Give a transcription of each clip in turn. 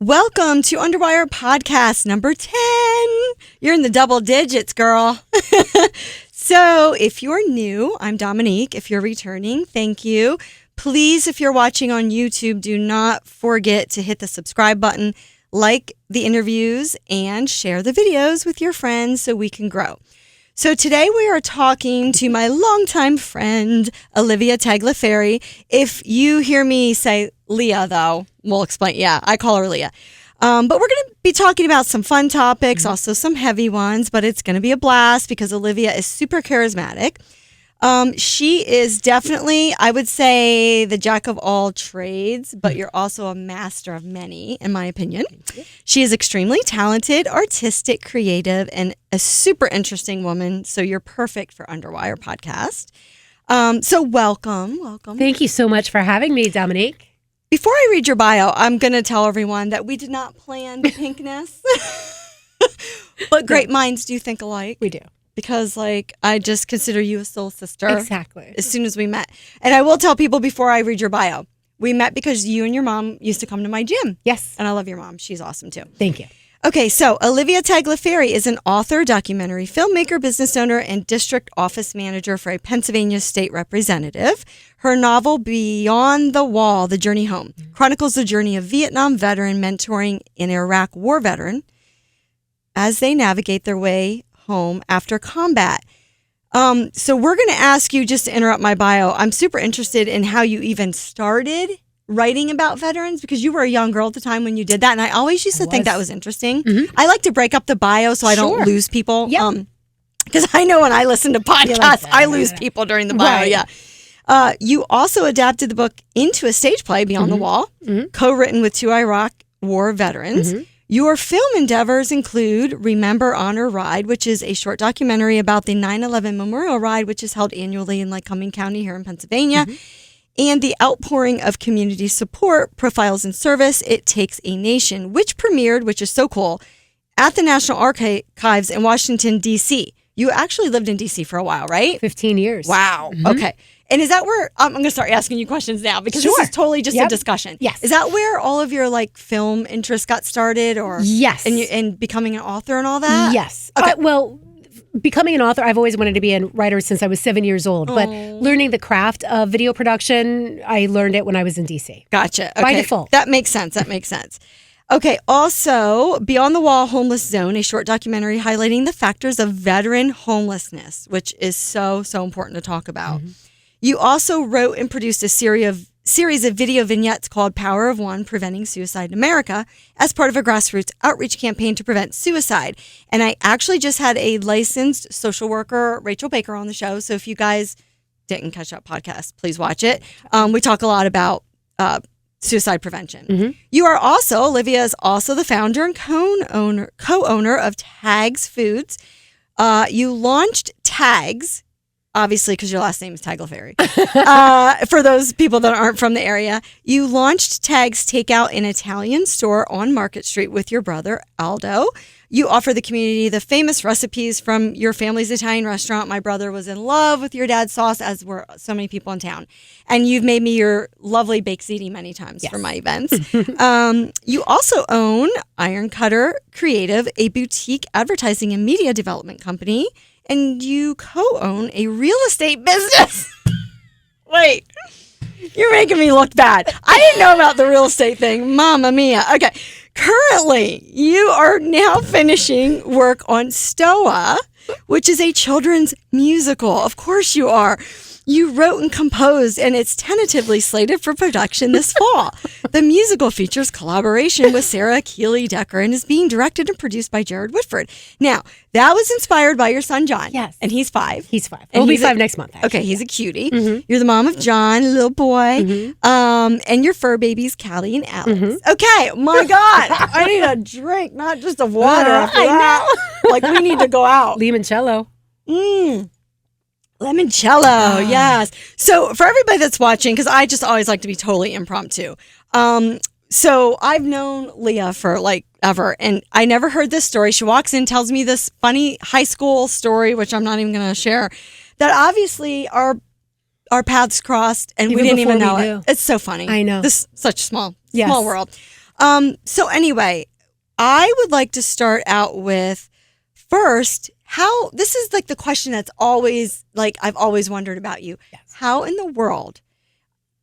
Welcome to Underwire Podcast number 10. You're in the double digits, girl. So if you're new, I'm Dominique. If you're returning, thank you. Please, if you're watching on YouTube, do not forget to hit the subscribe button, like the interviews, and share the videos with your friends so we can grow. So today we are talking to my longtime friend, Alivia Tagliaferri. If you hear me say Leah, though, we'll explain. Yeah, I call her Leah. But we're going to be talking about some fun topics, also some heavy ones, but it's going to be a blast because Alivia is super charismatic. She is definitely, I would say, the jack of all trades, but you're also a master of many, in my opinion. She is extremely talented, artistic, creative, and a super interesting woman. So you're perfect for Underwire Podcast. So welcome. Thank you so much for having me, Dominique. Before I read your bio, I'm going to tell everyone that we did not plan the pinkness, but great minds do think alike. We do. Because, I just consider you a soul sister. Exactly. As soon as we met. And I will tell people before I read your bio, we met because you and your mom used to come to my gym. Yes. And I love your mom. She's awesome, too. Thank you. Okay, so Alivia Tagliaferri is an author, documentary filmmaker, business owner, and district office manager for a Pennsylvania state representative. Her novel, Beyond the Wall, The Journey Home, chronicles the journey of Vietnam veteran mentoring an Iraq war veteran as they navigate their way home after combat. So we're going to ask you, just to interrupt my bio, I'm super interested in how you even started writing about veterans, because you were a young girl at the time when you did that, and I always used to think that was interesting. I like to break up the bio so I don't lose people. Because I know when I listen to podcasts, I lose people during the bio. Right. You also adapted the book into a stage play, Beyond the Wall, co-written with 2 Iraq war veterans. Your film endeavors include Remember, Honor, Ride, which is a short documentary about the 9/11 Memorial Ride, which is held annually in Lycoming County here in Pennsylvania, and the outpouring of community support, Profiles in Service, It Takes a Nation, which premiered, which is so cool, at the National Archives in Washington, D.C. You actually lived in D.C. for a while, right? 15 years. Wow. Okay. And is that where, I'm going to start asking you questions now, because this is totally just a discussion. Yes. Is that where all of your film interest got started, or yes, and becoming an author and all that? Yes. Okay. Well, becoming an author, I've always wanted to be a writer since I was 7 years old. But learning the craft of video production, I learned it when I was in D.C. Gotcha. Okay. By default. That makes sense. Okay. Also, Beyond the Wall, Homeless Zone, a short documentary highlighting the factors of veteran homelessness, which is so, so important to talk about. You also wrote and produced a series of video vignettes called Power of One, Preventing Suicide in America, as part of a grassroots outreach campaign to prevent suicide. And I actually just had a licensed social worker, Rachel Baker, on the show. So if you guys didn't catch that podcast, please watch it. We talk a lot about suicide prevention. Olivia is also the founder and co-owner of Tags Foods. You launched Tags, obviously, because your last name is Tagliaferri. For those people that aren't from the area, you launched Tags Takeout, an Italian store on Market Street with your brother, Aldo. You offer the community the famous recipes from your family's Italian restaurant. My brother was in love with your dad's sauce, as were so many people in town. And you've made me your lovely baked ziti many times for my events. You also own Iron Cutter Creative, a boutique advertising and media development company. And you co-own a real estate business. Wait, you're making me look bad. I didn't know about the real estate thing. Mamma mia. Okay. Currently, you are now finishing work on Stoa, which is a children's musical. Of course you are. You wrote and composed, and it's tentatively slated for production this fall. The musical features collaboration with Sarah Keeley Decker and is being directed and produced by Jared Whitford. Now, that was inspired by your son, John. Yes. And he's 5. He's 5. He'll be 5 next month, actually. Okay, he's a cutie. You're the mom of John, a little boy. And your fur babies, Callie and Alex. Okay, my God. I need a drink, not just of water. I know. We need to go out. Limoncello. Limoncello, yes. So for everybody that's watching, because I just always like to be totally impromptu. So I've known Leah for ever, and I never heard this story. She walks in, tells me this funny high school story, which I'm not even going to share, that obviously our paths crossed and we didn't even know it. It's so funny. I know. This is such a small world. So anyway, I would like to start out with first, this is like the question that's always like, I've always wondered about you. Yes. How in the world,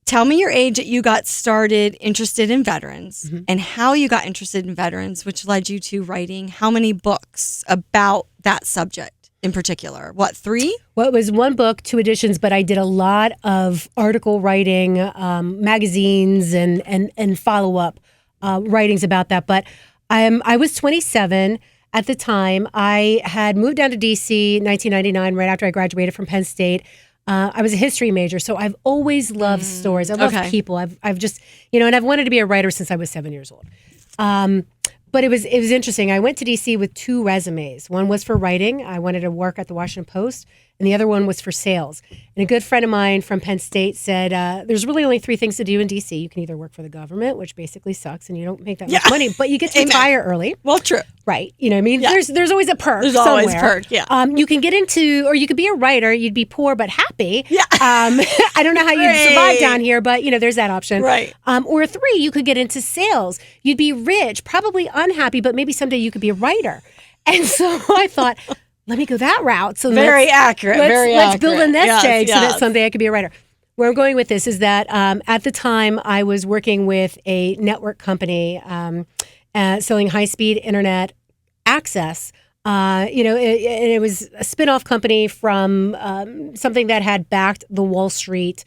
tell me your age that you got started interested in veterans and how you got interested in veterans, which led you to writing how many books about that subject in particular? What, 3? Well, it was 1 book, 2 editions, but I did a lot of article writing, magazines, and follow-up writings about that. But I was 27 at the time. I had moved down to D.C. in 1999, right after I graduated from Penn State. I was a history major, so I've always loved stories. I love people. I've just, and I've wanted to be a writer since I was 7 years old. But it was interesting. I went to DC with 2 resumes. One was for writing. I wanted to work at the Washington Post, and the other one was for sales. And a good friend of mine from Penn State said, there's really only 3 things to do in DC. You can either work for the government, which basically sucks, and you don't make that much money, but you get to retire early. Well, true. Right. You know what I mean? Yeah. There's always a perk There's somewhere. always perk, yeah. You can get into, or you could be a writer. You'd be poor but happy. Yeah. I don't know how you'd survive down here, but, there's that option. Right. Or 3, you could get into sales. You'd be rich, probably unhappy, but maybe someday you could be a writer. And so I thought, let me go that route. So very accurate. Let's build a nest egg so that someday I could be a writer. Where I'm going with this is that at the time I was working with a network company selling high-speed internet access. It was a spin-off company from something that had backed the Wall Street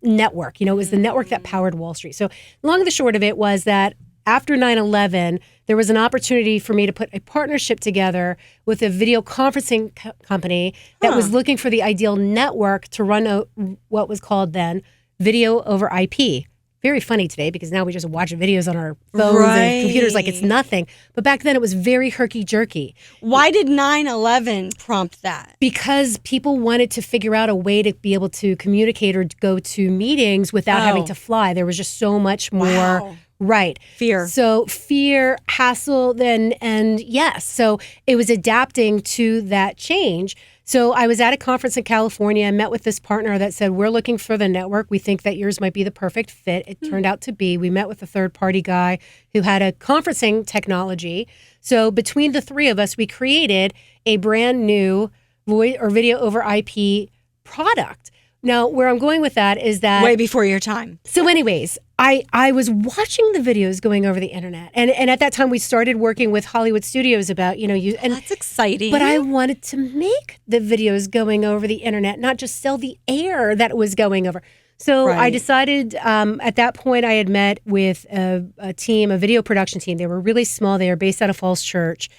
network. It was the network that powered Wall Street. So long and the short of it was that after 9/11, there was an opportunity for me to put a partnership together with a video conferencing company that was looking for the ideal network to run what was called then video over IP. Very funny today because now we just watch videos on our phones and computers like it's nothing. But back then it was very herky-jerky. Why did 9/11 prompt that? Because people wanted to figure out a way to be able to communicate or go to meetings without having to fly. There was just so much more. Right. Fear. So fear, hassle, and yes. So it was adapting to that change. So I was at a conference in California and met with this partner that said, we're looking for the network. We think that yours might be the perfect fit. It turned out to be. We met with a third-party guy who had a conferencing technology. So between the 3 of us, we created a brand new voice or video over IP product. Now, where I'm going with that is that... Way before your time. So anyways, I was watching the videos going over the internet. And at that time, we started working with Hollywood studios about, that's exciting. But I wanted to make the videos going over the internet, not just sell the air that was going over. So I decided at that point, I had met with a team, a video production team. They were really small. They were based out of Falls Church.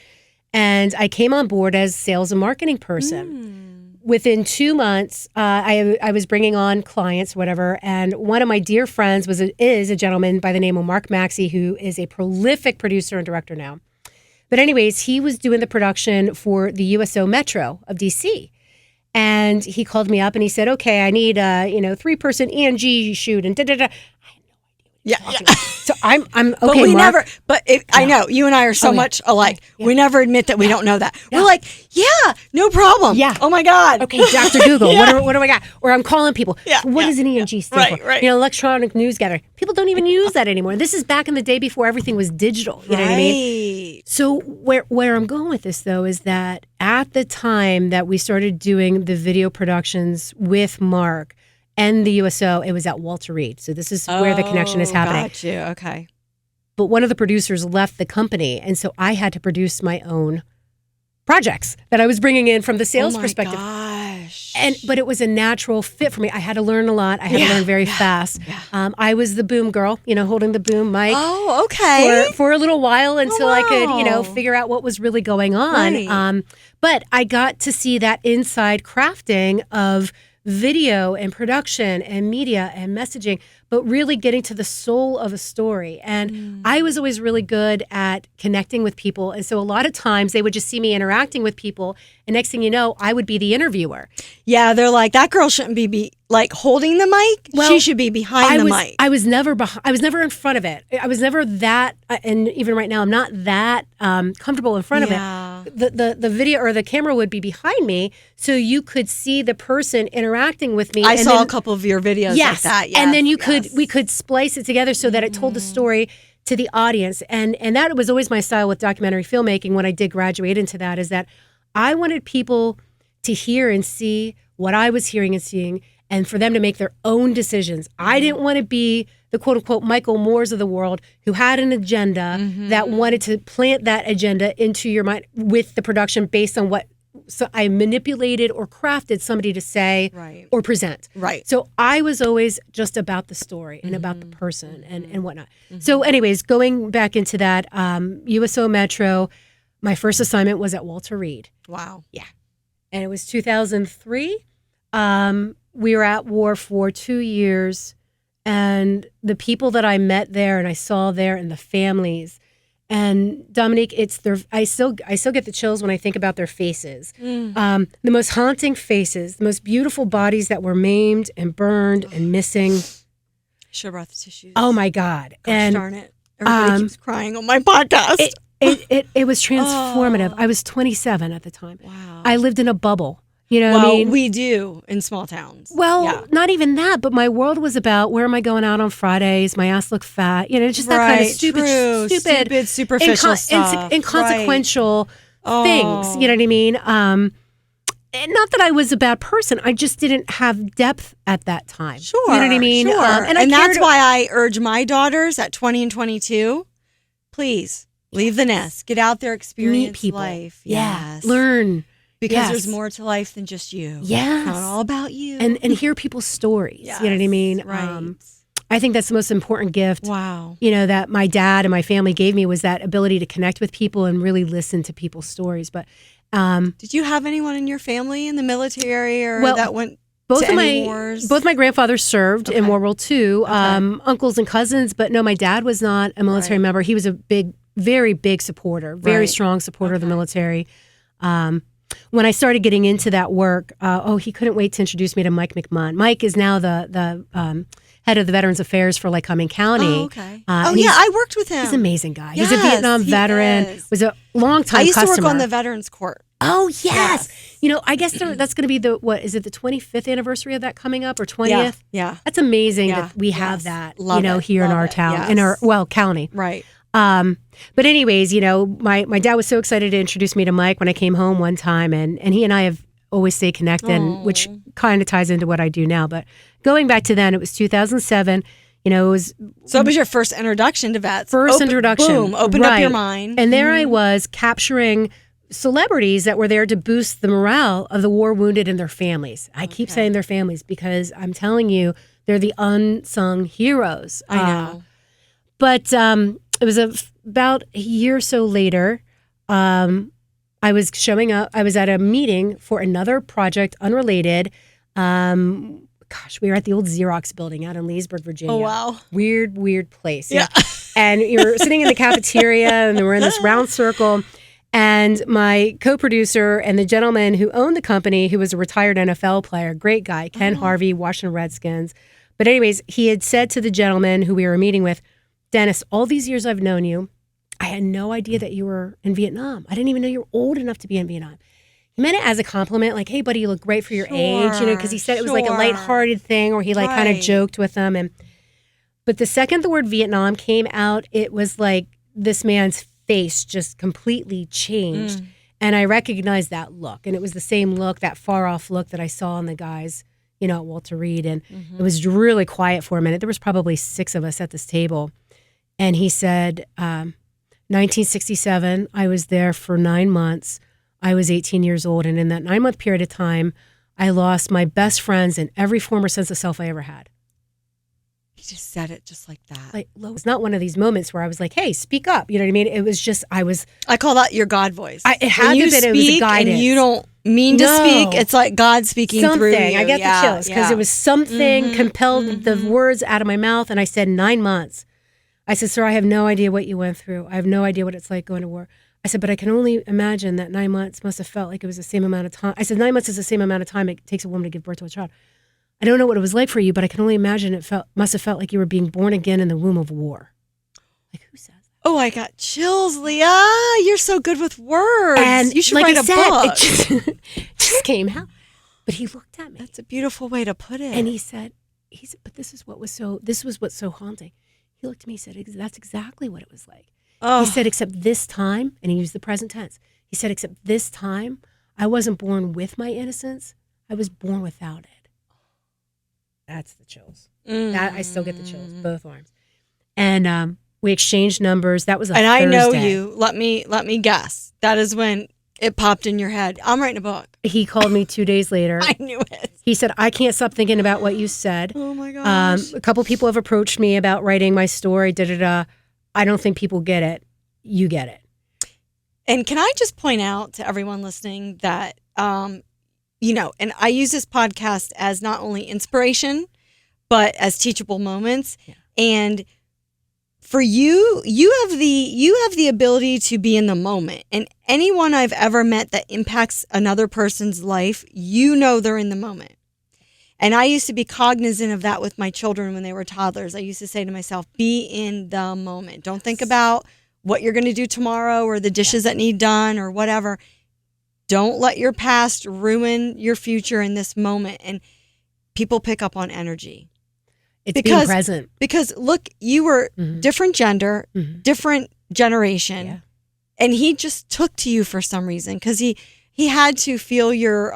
And I came on board as sales and marketing person. Within 2 months, I was bringing on clients, whatever, and one of my dear friends is a gentleman by the name of Mark Maxey, who is a prolific producer and director now. But anyways, he was doing the production for the USO Metro of DC. And he called me up and he said, okay, I need a 3-person ENG shoot and da-da-da. Yeah. So I'm okay, but we Mark. never. But I know you and I are so much alike. We never admit that we don't know that. We're like, no problem. Yeah. Oh my God. Okay, Dr. Google. What do I got? Or I'm calling people. What does an ENG stand for? Right. Electronic news gathering. People don't even use that anymore. This is back in the day before everything was digital. You know what I mean? So where I'm going with this though is that at the time that we started doing the video productions with Mark and the USO, it was at Walter Reed. So this is where the connection is happening. Got you. Okay. But one of the producers left the company, and so I had to produce my own projects that I was bringing in from the sales perspective. Gosh. But it was a natural fit for me. I had to learn a lot. I had to learn very fast. Yeah. I was the boom girl, holding the boom mic. Oh, okay. For a little while until I could, figure out what was really going on. Right. But I got to see that inside crafting of video and production and media and messaging, but really getting to the soul of a story. And I was always really good at connecting with people. And so a lot of times they would just see me interacting with people. And next thing you know, I would be the interviewer. Yeah, they're like, that girl shouldn't be like holding the mic. Well, she should be behind the mic. I was never I was never in front of it. I was never that, and even right now, I'm not that comfortable in front of it. The video or the camera would be behind me, so you could see the person interacting with me. I saw a couple of your videos like that. Yes, and then we could splice it together so that it told the story to the audience. And that was always my style with documentary filmmaking when I did graduate into that, is that I wanted people to hear and see what I was hearing and seeing, and for them to make their own decisions. I didn't want to be the quote unquote Michael Moores of the world who had an agenda that wanted to plant that agenda into your mind with the production based on what I manipulated or crafted somebody to say or present. Right. So I was always just about the story and about the person and whatnot. So anyways, going back into that, USO Metro, my first assignment was at Walter Reed. Wow. Yeah. And it was 2003. We were at war for 2 years, and the people that I met there and I saw there and the families, and Dominique, I still get the chills when I think about their faces. The most haunting faces, the most beautiful bodies that were maimed and burned and missing. Should have brought the tissues. Oh my God. Gosh, darn it. Everybody keeps crying on my podcast. It was transformative. I was 27 at the time. Wow. I lived in a bubble. You know what I mean? We do in small towns. Well, not even that, but my world was about where am I going out on Fridays? My ass look fat. You know, just that kind of stupid, superficial stuff. Inconsequential things. You know what I mean? And not that I was a bad person. I just didn't have depth at that time. Sure. You know what I mean? Sure. And that's why I urge my daughters at 20 and 22, please leave the nest. Get out there, experience meet people. Life. Yeah. Learn. Because there's more to life than just you. Yes. It's not all about you. And hear people's stories. Yes, you know what I mean? Right. I think that's the most important gift. Wow. You know, that my dad and my family gave me, was that ability to connect with people and really listen to people's stories. But did you have anyone in your family in the military or that went both to any wars? Both my grandfathers served in World War II, uncles and cousins, but no, my dad was not a military member. He was a very big supporter, very strong supporter of the military. When I started getting into that work, he couldn't wait to introduce me to Mike McMunn. Mike is now the head of the Veterans Affairs for Lycoming County. Oh, okay. I worked with him. He's an amazing guy. Yes, he's a Vietnam veteran. Was a long time customer. I used to work on the Veterans Court. Oh, yes. You know, I guess that's going to be the 25th anniversary of that coming up, or 20th? Yeah. That's amazing that we have that, here in our town, in our county. Right. But anyways, my dad was so excited to introduce me to Mike when I came home one time, and he and I have always stayed connected, which kind of ties into what I do now. But going back to then, it was 2007. It was your first introduction to vets. Introduction. Boom, opened up your mind. And there I was capturing celebrities that were there to boost the morale of the war wounded and their families. I keep saying their families because I'm telling you, they're the unsung heroes. I know. But it was about a year or so later, I was showing up. I was at a meeting for another project, unrelated. We were at the old Xerox building out in Leesburg, Virginia. Oh, wow. Weird place. Yeah. And you were sitting in the cafeteria, and we're in this round circle. And my co-producer and the gentleman who owned the company, who was a retired NFL player, great guy, Ken Harvey, Washington Redskins. But anyways, he had said to the gentleman who we were meeting with, Dennis, all these years I've known you, I had no idea that you were in Vietnam. I didn't even know you were old enough to be in Vietnam. He meant it as a compliment, like, hey, buddy, you look great for your age, because he said it was like a lighthearted thing, or he kind of joked with them. But the second the word Vietnam came out, it was like this man's face just completely changed. And I recognized that look. And it was the same look, that far off look that I saw in the guys, at Walter Reed. And it was really quiet for a minute. There was probably 6 of us at this table. And he said, 1967, I was there for 9 months. I was 18 years old. And in that 9-month period of time, I lost my best friends and every former sense of self I ever had. He just said it just like that. It's not one of these moments where I was like, hey, speak up. You know what I mean? It was just, I call that your God voice. It had to be, it was a guidance. And you don't mean to speak. It's like God speaking through you. I get the chills because it was something compelled the words out of my mouth. And I said, 9 months. I said, sir, I have no idea what you went through. I have no idea what it's like going to war. I said, but I can only imagine that 9 months must have felt like it was the same amount of time. I said, 9 months is the same amount of time it takes a woman to give birth to a child. I don't know what it was like for you, but I can only imagine must have felt like you were being born again in the womb of war. Like, who says that? Oh, I got chills, Leah. You're so good with words. And you should write a book. It just came out. But he looked at me. That's a beautiful way to put it. And he said, but this was what's so haunting. He looked at me, he said, that's exactly what it was like. Oh. He said, except this time, and he used the present tense. He said, except this time, I wasn't born with my innocence. I was born without it. That's the chills. That I still get the chills, both arms. And we exchanged numbers. That was a Thursday. I know you. Let me guess. That is when it popped in your head. I'm writing a book. He called me 2 days later. I knew it. He said, I can't stop thinking about what you said. Oh my gosh. A couple people have approached me about writing my story. I don't think people get it. You get it. And can I just point out to everyone listening that, and I use this podcast as not only inspiration, but as teachable moments. Yeah. And for you have the ability to be in the moment. And anyone I've ever met that impacts another person's life, they're in the moment. And I used to be cognizant of that with my children when they were toddlers. I used to say to myself, be in the moment. Don't think about what you're going to do tomorrow or the dishes that need done or whatever. Don't let your past ruin your future in this moment. And people pick up on energy. It's being present. Because look, you were different gender, different generation, and he just took to you for some reason because he had to feel your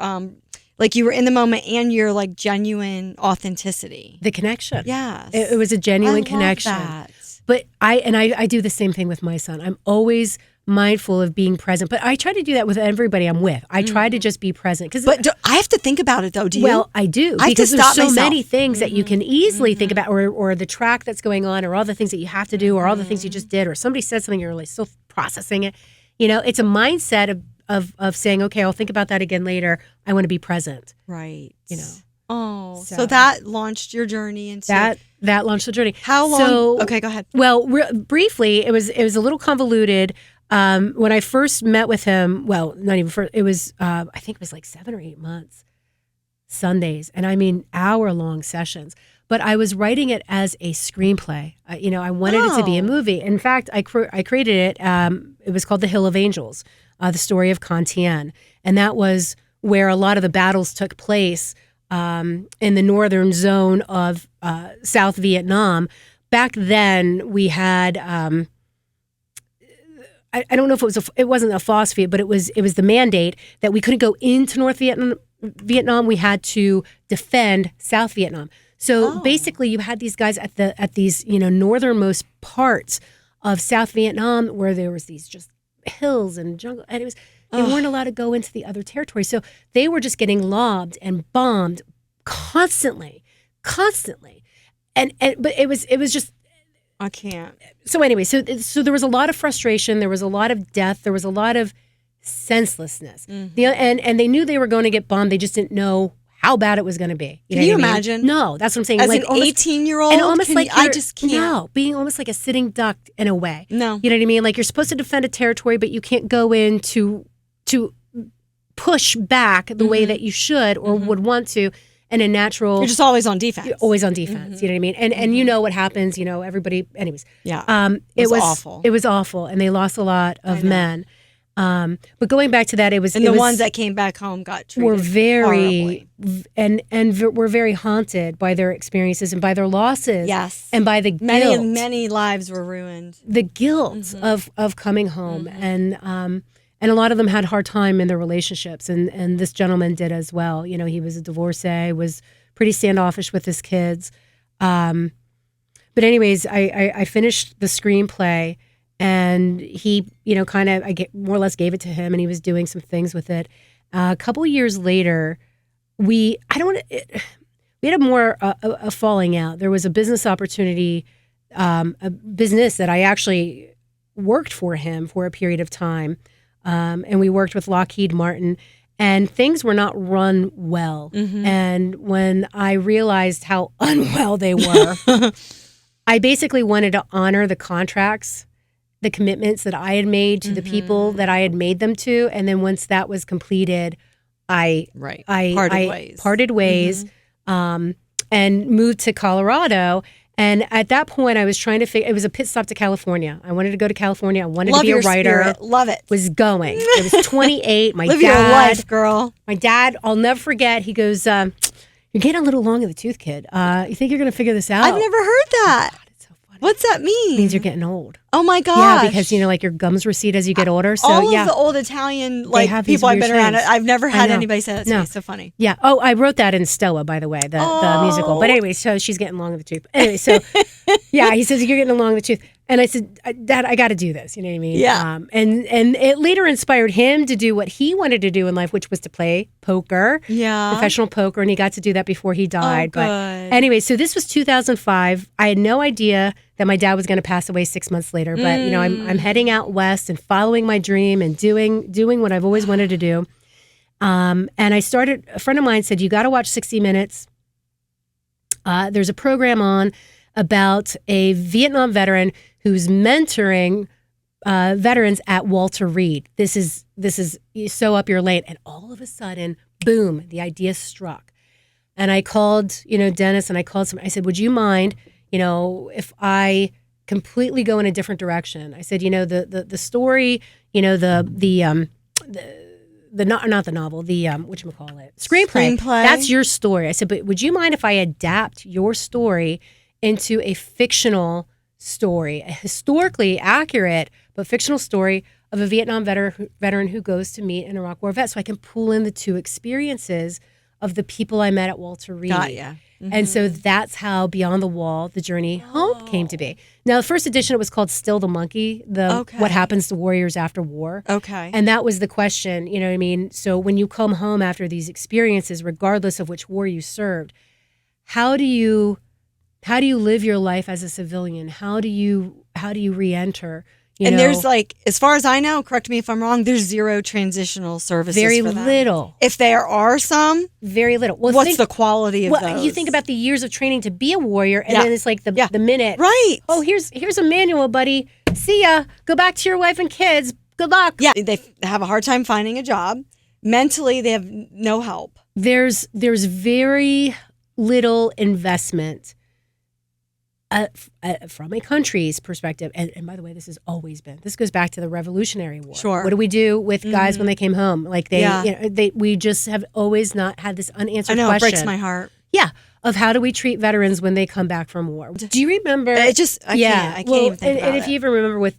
like you were in the moment and your like genuine authenticity, the connection. Yes, it was a genuine connection. That. But I do the same thing with my son. I'm always mindful of being present, but I try to do that with everybody I'm with. I try to just be present. But I have to think about it though. Do you? Well, I do. Because there's so many things that you can easily think about, or the track that's going on, or all the things that you have to do, or all the things you just did, or somebody said something, you're really still processing it. It's a mindset of saying, okay, I'll think about that again later. I want to be present. Right. Oh, so that launched your journey into that launched the journey. How long? Okay, go ahead. Well, briefly, it was a little convoluted. When I first met with him, well, not even first, it was, I think it was like 7 or 8 months, Sundays. And I mean, hour-long sessions. But I was writing it as a screenplay. I wanted it to be a movie. In fact, I created it. It was called The Hill of Angels, the story of Con Tien. And that was where a lot of the battles took place in the northern zone of South Vietnam. Back then, we had... I don't know if it wasn't a philosophy, but it was the mandate that we couldn't go into North Vietnam. We had to defend South Vietnam. So basically, you had these guys at these northernmost parts of South Vietnam where there was these just hills and jungle, and they weren't allowed to go into the other territory. So they were just getting lobbed and bombed constantly, and but it was just. I can't. So anyway, so there was a lot of frustration. There was a lot of death. There was a lot of senselessness. And they knew they were going to get bombed. They just didn't know how bad it was going to be. Can you imagine? No, that's what I'm saying. As an 18-year-old, and almost like I just can't. No, being almost like a sitting duck in a way. No, you know what I mean. Like you're supposed to defend a territory, but you can't go in to push back the way that you should or would want to. And a natural... You're just always on defense. You're always on defense. You know what I mean? And you know what happens, everybody... Anyways. Yeah. It was awful. It was awful. And they lost a lot of men. But going back to that, it was... And the ones that came back home got treated were very... horribly. And were very haunted by their experiences and by their losses. Yes. And by the guilt. Many lives were ruined. The guilt of coming home. And a lot of them had a hard time in their relationships, and this gentleman did as well. He was a divorcee, was pretty standoffish with his kids. But anyways, I finished the screenplay, and he, more or less gave it to him, and he was doing some things with it. A couple of years later, we had a falling out. There was a business opportunity, a business that I actually worked for him for a period of time. And we worked with Lockheed Martin, and things were not run well. And when I realized how unwell they were, I basically wanted to honor the contracts, the commitments that I had made to the people that I had made them to. And then once that was completed, I parted ways and moved to Colorado. And at that point, I was trying to figure, it was a pit stop to California. I wanted to go to California. I wanted to be a writer. Spirit. Love it. Was going. It was 28. My Live dad, your life, girl. My dad, I'll never forget, he goes, you're getting a little long in the tooth, kid. You think you're going to figure this out? I've never heard that. God, it's so funny. What's that mean? It means you're getting old. Oh my gosh. Yeah, because like your gums recede as you get older. So all of the old Italian people I've been around, I've never had anybody say that to me. It's so funny. Yeah. Oh, I wrote that in Stoa, by the way, the musical. But anyway, so she's getting long in the tooth. Anyway, so yeah, he says you're getting along the tooth. And I said, Dad, I got to do this. You know what I mean? Yeah. And it later inspired him to do what he wanted to do in life, which was to play poker. Yeah. Professional poker. And he got to do that before he died. Oh, but good. anyway, so this was 2005. I had no idea that my dad was going to pass away 6 months later. But, I'm heading out west and following my dream and doing what I've always wanted to do. And I started, a friend of mine said, you got to watch 60 Minutes. There's a program on about a Vietnam veteran who's mentoring veterans at Walter Reed. This is so up your lane. And all of a sudden, boom, the idea struck. And I called, Dennis, and I called I said, would you mind, if I completely go in a different direction? I said, the story, not the novel, the whatchamacallit, screenplay. That's your story. I said, but would you mind if I adapt your story into a fictional story, a historically accurate but fictional story of a Vietnam veteran who goes to meet an Iraq War vet, so I can pull in the two experiences of the people I met at Walter Reed. Got ya. Mm-hmm. And so that's how Beyond the Wall, the journey home came to be. Now, the first edition, it was called Still the Monkey, what happens to warriors after war. Okay. And that was the question, you know what I mean? So when you come home after these experiences, regardless of which war you served, how do you live your life as a civilian? How do you re-enter? There's as far as I know, correct me if I'm wrong, there's zero transitional services very for them. Little. If there are some, very little. Well, what's the quality of those? You think about the years of training to be a warrior, and then it's like the minute. Right. Oh, here's a manual, buddy. See ya. Go back to your wife and kids. Good luck. Yeah, they have a hard time finding a job. Mentally, they have no help. There's very little investment from a country's perspective, and by the way, this has always been. This goes back to the Revolutionary War. Sure. What do we do with guys when they came home? Like we just have always not had this unanswered question. I know, it breaks my heart. Yeah, of how do we treat veterans when they come back from war? Do you remember? I can't even think about and if you even remember with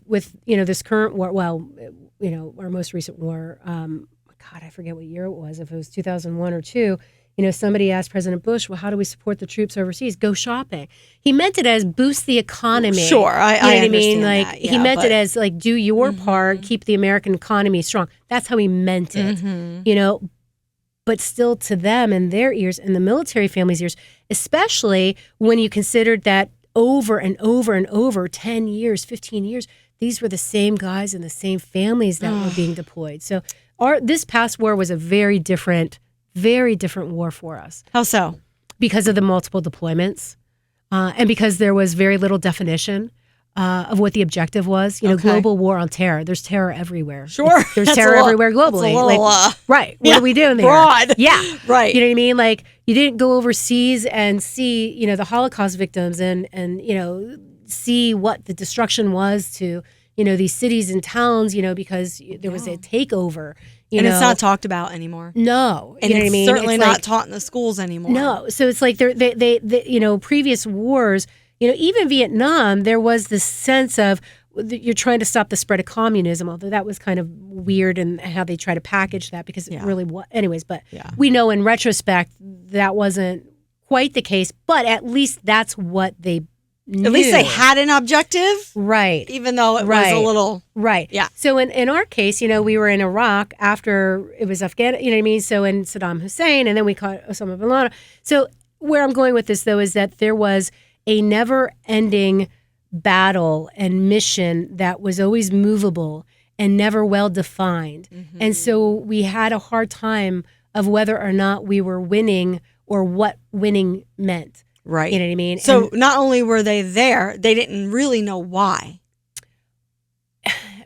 this current war, our most recent war. God, I forget what year it was. If it was 2001 or 2. Somebody asked President Bush, well, how do we support the troops overseas? Go shopping. He meant it as boost the economy. Sure, I understand Like that. he meant it as like do your part, keep the American economy strong. That's how he meant it. But still to them and their ears and the military families' ears, especially when you considered that over and over and over, 10 years, 15 years, these were the same guys and the same families that were being deployed. So this past war was a very different war for us. How so? Because of the multiple deployments and because there was very little definition of what the objective was. Global war on terror. There's terror everywhere. Sure. There's terror everywhere globally. Right. What are we doing there? Broad. Yeah. Right. You know what I mean? Like you didn't go overseas and see, the Holocaust victims and see what the destruction was to, these cities and towns, because there was a takeover. And it's not talked about anymore. No. And it's certainly not taught in the schools anymore. No. So it's like they previous wars, even Vietnam, there was this sense of you're trying to stop the spread of communism, although that was kind of weird and how they try to package that because it really was. Anyways, but we know in retrospect that wasn't quite the case, but at least that's what they knew. At least they had an objective. Right. Even though it was a little. Right. Yeah. So in our case, we were in Iraq after it was Afghanistan, you know what I mean? So in Saddam Hussein, and then we caught Osama bin Laden. So where I'm going with this, though, is that there was a never-ending battle and mission that was always movable and never well-defined. And so we had a hard time of whether or not we were winning or what winning meant. Right. You know what I mean? So not only were they there, they didn't really know why.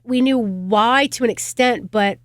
We knew why to an extent, but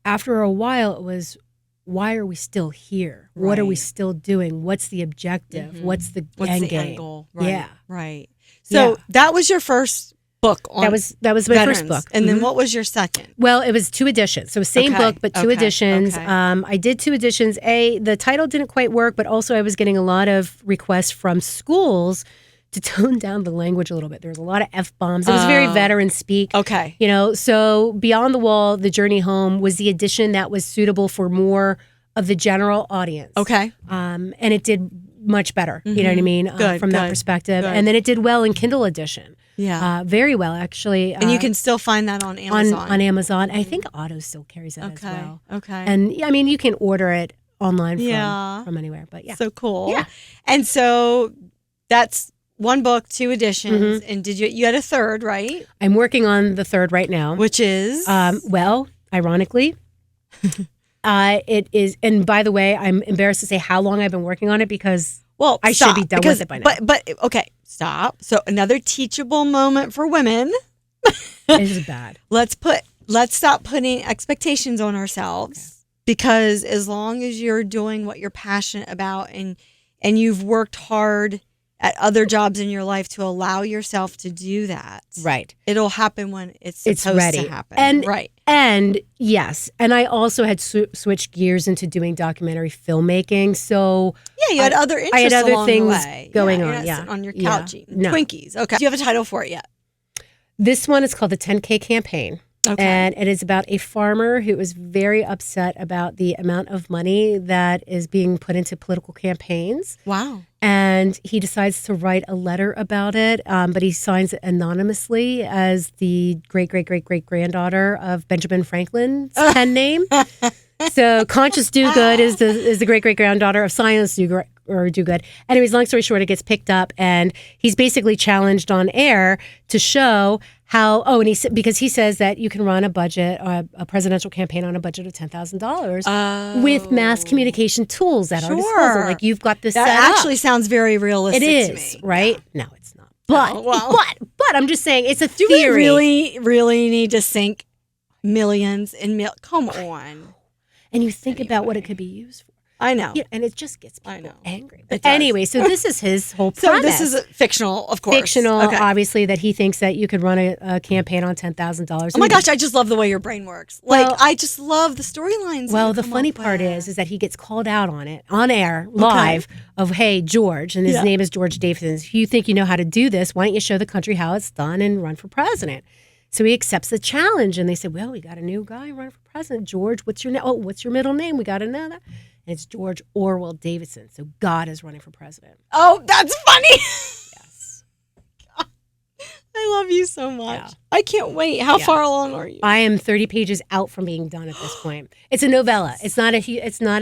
after a while it was, why are we still here? Right. What are we still doing? What's the objective? What's the end game? End goal? Right. Yeah. Right. So that was your first book on that was my veterans. first book. And then what was your second? Well, it was 2 editions. So same book, but 2 editions. Okay. I did 2 editions. The title didn't quite work, but also I was getting a lot of requests from schools to tone down the language a little bit. There was a lot of F-bombs. It was very veteran speak. Okay. So Beyond the Wall, The Journey Home was the edition that was suitable for more of the general audience. Okay. And it did much better. You know what I mean? From that perspective. Good. And then it did well in Kindle edition. Yeah. Very well, actually. And you can still find that on Amazon. On Amazon. I think Auto still carries it as well. Okay. And I mean, you can order it online from anywhere. But yeah. So cool. Yeah. And so that's 1 book, 2 editions. And did you had a third, right? I'm working on the third right now. Which is? Well, ironically, it is. And by the way, I'm embarrassed to say how long I've been working on it because I should be done with it by now. But okay, stop. So another teachable moment for women. This is bad. Let's stop putting expectations on ourselves because as long as you're doing what you're passionate about and you've worked hard at other jobs in your life to allow yourself to do that. Right. It'll happen when it's supposed ready to happen. And yes, and I also had switched gears into doing documentary filmmaking. So yeah, you had other interests. I had other along things the way. going on. Sitting on your couch eating No. Twinkies. Okay. Do you have a title for it yet? This one is called the 10K Campaign. Okay. And it is about a farmer who is very upset about the amount of money that is being put into political campaigns. Wow. And he decides to write a letter about it, but he signs it anonymously as the great-great-great-great-granddaughter of Benjamin Franklin's pen name. So Conscious Do-Good is the great-great-granddaughter of Silence Do-Good. Anyways, long story short, it gets picked up, and he's basically challenged on air to show how, because he says that you can run a budget, a presidential campaign on a budget of $10,000 with mass communication tools at our disposal. Like you've got this set up. That actually sounds very realistic to me. It is, right? No, it's not. But I'm just saying, it's a theory. Do we really need to sink millions in come on. And you think about what it could be used for. I know. Yeah, and it just gets people angry. But It does. anyway, so this is his whole So premise. this is fictional, of course. Fictional, Okay. obviously, that he thinks that you could run a campaign on $10,000. Oh my gosh, I just love the way your brain works. I just love the storylines. Well, the funny part is that he gets called out on it, on air, live, of, hey, George, and his name is George Davidson. If you think you know how to do this, why don't you show the country how it's done and run for president? So he accepts the challenge, and they said, well, we got a new guy running for president. George, what's your name? Oh, what's your middle name? We got to know that. And it's George Orwell Davidson. So God is running for president. Oh, that's funny. Yes. God, I love you so much. Yeah. I can't wait. How far along are you? I am 30 pages out from being done at this point. It's a novella. It's not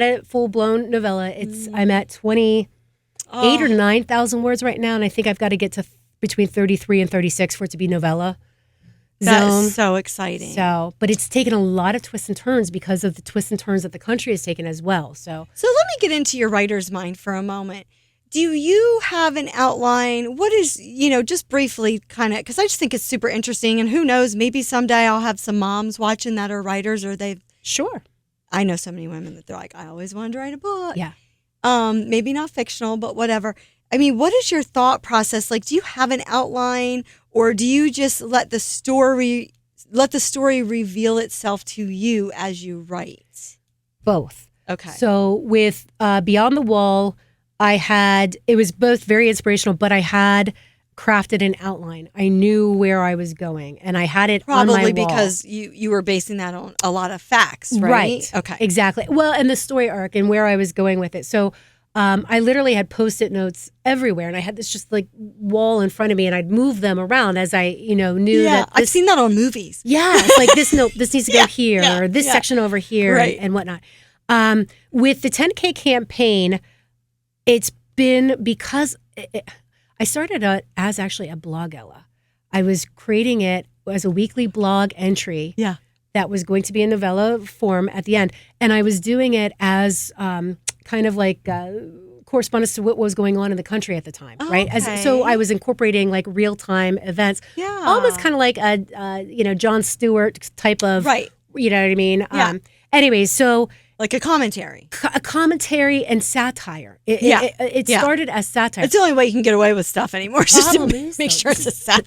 a full-blown novella. I'm at 28 or 9,000 words right now, and I think I've got to get to between 33 and 36 for it to be novella. That's so exciting. So, but it's taken a lot of twists and turns because of the twists and turns that the country has taken as well. So let me get into your writer's mind for a moment. Do you have an outline? What is, just briefly kind of, because I just think it's super interesting. And who knows, maybe someday I'll have some moms watching that are writers or they've. Sure. I know so many women that they're like, I always wanted to write a book. Yeah. Maybe not fictional, but whatever. I mean, what is your thought process? Like, do you have an outline or do you just let the story reveal itself to you as you write? Both. Okay. So with Beyond the Wall, it was both very inspirational, but I had crafted an outline. I knew where I was going and I had it on my wall. Probably because you were basing that on a lot of facts, right? Right. Okay. Exactly. Well, and the story arc and where I was going with it. So I literally had Post-it notes everywhere, and I had this just like wall in front of me, and I'd move them around as I, knew that. I've seen that on movies. Yeah, it's like this note, this needs to go here, or this section over here, right. and whatnot. With the 10K campaign, it's been because I started out as actually a blogella. I was creating it as a weekly blog entry. Yeah. That was going to be a novella form at the end, and I was doing it as kind of like correspondence to what was going on in the country at the time, right? So I was incorporating like real-time events, almost kind of like a Jon Stewart type of, right? You know what I mean? Yeah. Anyways, so Like a commentary. A commentary and satire. It started as satire. It's the only way you can get away with stuff anymore. Just to make sure it's a satire.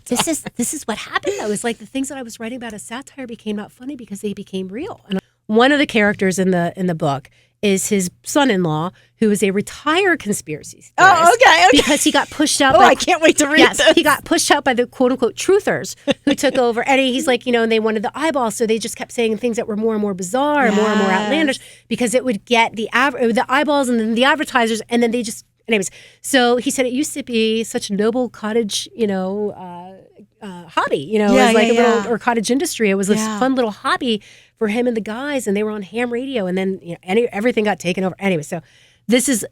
This is what happened, though. It's like the things that I was writing about as satire became not funny because they became real. And one of the characters in the book is his son-in-law, who is a retired conspiracy theorist. Oh, okay. Because he got pushed out. I can't wait to read this. He got pushed out by the quote-unquote truthers who took over. And he's like, and they wanted the eyeballs, so they just kept saying things that were more and more bizarre and more outlandish because it would get the eyeballs and then the advertisers, and then they just... Anyways, so he said it used to be such a noble cottage, hobby, it was like a little, or cottage industry. It was this fun little hobby for him and the guys, and they were on ham radio, and then everything got taken over. Anyway, so this is,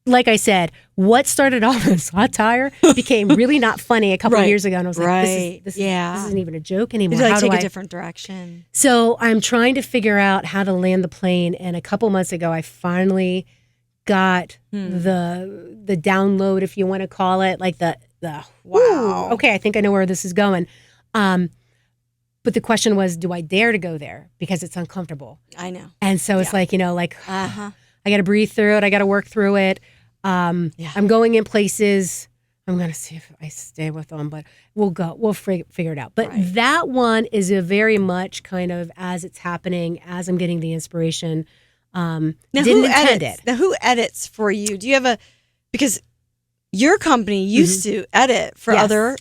like I said, what started off as satire became really not funny a couple of years ago, and I was like, this isn't even a joke anymore. How do I take a different direction? So I'm trying to figure out how to land the plane, and a couple months ago, I finally got the download, if you want to call it, like the wow. Okay, I think I know where this is going. But the question was, do I dare to go there because it's uncomfortable? I know. And so it's like, I got to breathe through it. I got to work through it. I'm going in places. I'm going to see if I stay with them, but we'll figure it out. But that one is a very much kind of as it's happening, as I'm getting the inspiration. Now, didn't intend it. Now, who edits for you? Do you have because your company used to edit for other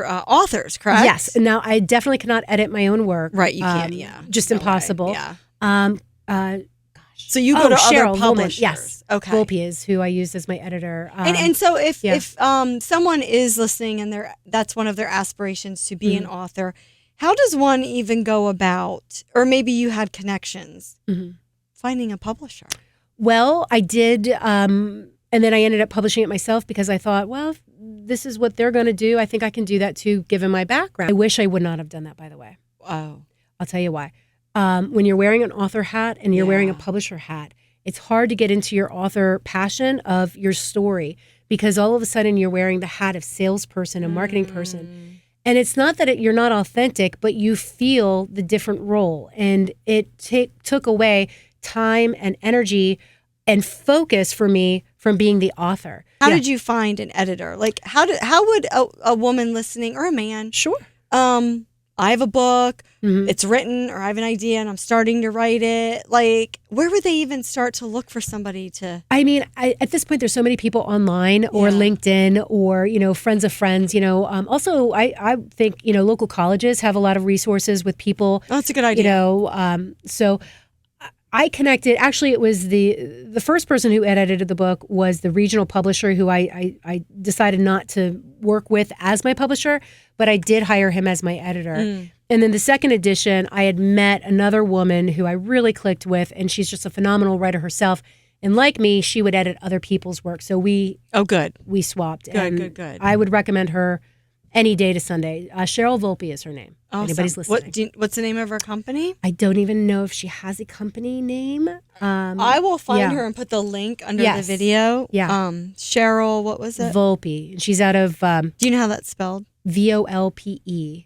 authors, correct? Yes. Now, I definitely cannot edit my own work. Right, you can't. Just impossible. So you go to Cheryl other publishers. Volman, yes. Okay. Volpe is who I use as my editor. And so if someone is listening and that's one of their aspirations to be an author, how does one even go about, or maybe you had connections, finding a publisher? Well, I did, and then I ended up publishing it myself because I thought, well, if this is what they're going to do, I think I can do that too, given my background. I wish I would not have done that, by the way. Oh. I'll tell you why. When you're wearing an author hat and you're wearing a publisher hat, it's hard to get into your author passion of your story because all of a sudden you're wearing the hat of salesperson and marketing person. And it's not that you're not authentic, but you feel the different role. And it took away time and energy and focus for me from being the author. How did you find an editor? Like, how would a woman listening, or a man? Sure. I have a book, it's written, or I have an idea and I'm starting to write it. Like, where would they even start to look for somebody to? I mean, at this point, there's so many people online or LinkedIn or, friends of friends, Also, I think, local colleges have a lot of resources with people. Oh, that's a good idea. So I connected, actually, it was the first person who edited the book was the regional publisher who I decided not to work with as my publisher, but I did hire him as my editor. And then the second edition, I had met another woman who I really clicked with, and she's just a phenomenal writer herself. And like me, she would edit other people's work. So we swapped. Good. I would recommend her any day to Sunday. Cheryl Volpe is her name. Awesome. Anybody's listening. What's the name of her company? I don't even know if she has a company name. I will find her and put the link under the video. Yeah. Cheryl, what was it? Volpe. She's out of... do you know how that's spelled? Volpe.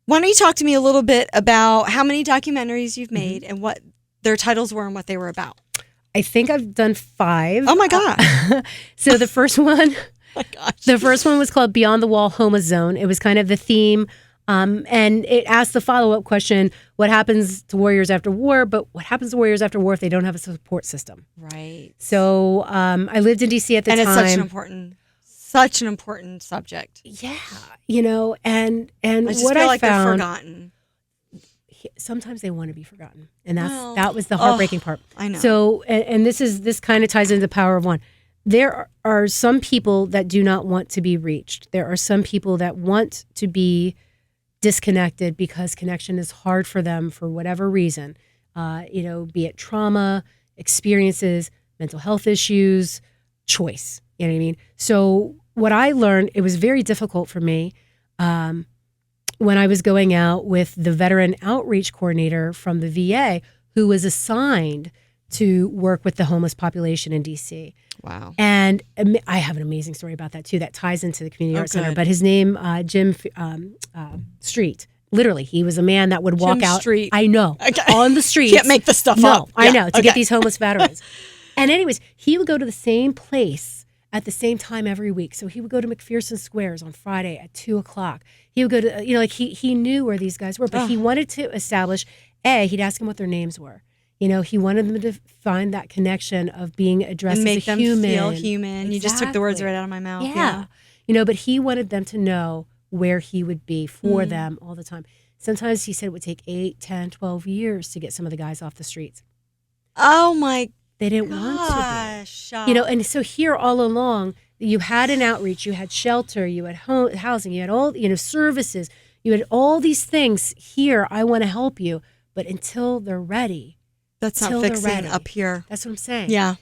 Why don't you talk to me a little bit about how many documentaries you've made and what their titles were and what they were about? I think I've done 5. Oh my God. So the first one... Oh my gosh. The first one was called Beyond the Wall Homeless Zone. It was kind of the theme, and it asked the follow-up question, what happens to warriors after war, but what happens to warriors after war if they don't have a support system? Right. So I lived in D.C. at the time. And it's such an important subject. Yeah. And I just what feel I like found, they're forgotten. Sometimes they want to be forgotten. And that was the heartbreaking part. I know. So, and this kind of ties into the power of one. There are some people that do not want to be reached. There are some people that want to be disconnected because connection is hard for them for whatever reason. Be it trauma, experiences, mental health issues, choice. You know what I mean? So what I learned, it was very difficult for me when I was going out with the veteran outreach coordinator from the VA who was assigned to work with the homeless population in D.C. Wow. And I have an amazing story about that too that ties into the Community Arts Center. But his name, Jim Street, Literally, he was a man that would walk out. Street. I know. Okay. On the streets. Can't make this stuff up. No, I know. To Okay. get these homeless veterans. And anyways, he would go to the same place at the same time every week. So he would go to McPherson Squares on Friday at 2:00. He would go to, he knew where these guys were, but he wanted to establish, he'd ask them what their names were. He wanted them to find that connection of being addressed and as make a them human. feel human. Exactly. You just took the words right out of my mouth. Yeah. But he wanted them to know where he would be for them all the time. Sometimes he said it would take 8, 10, 12 years to get some of the guys off the streets. Oh my They didn't want to be. And so here all along, you had an outreach, you had shelter, you had housing, you had all, services, you had all these things here. I want to help you. But until they're ready. That's not fixing up here. That's what I'm saying. Yeah.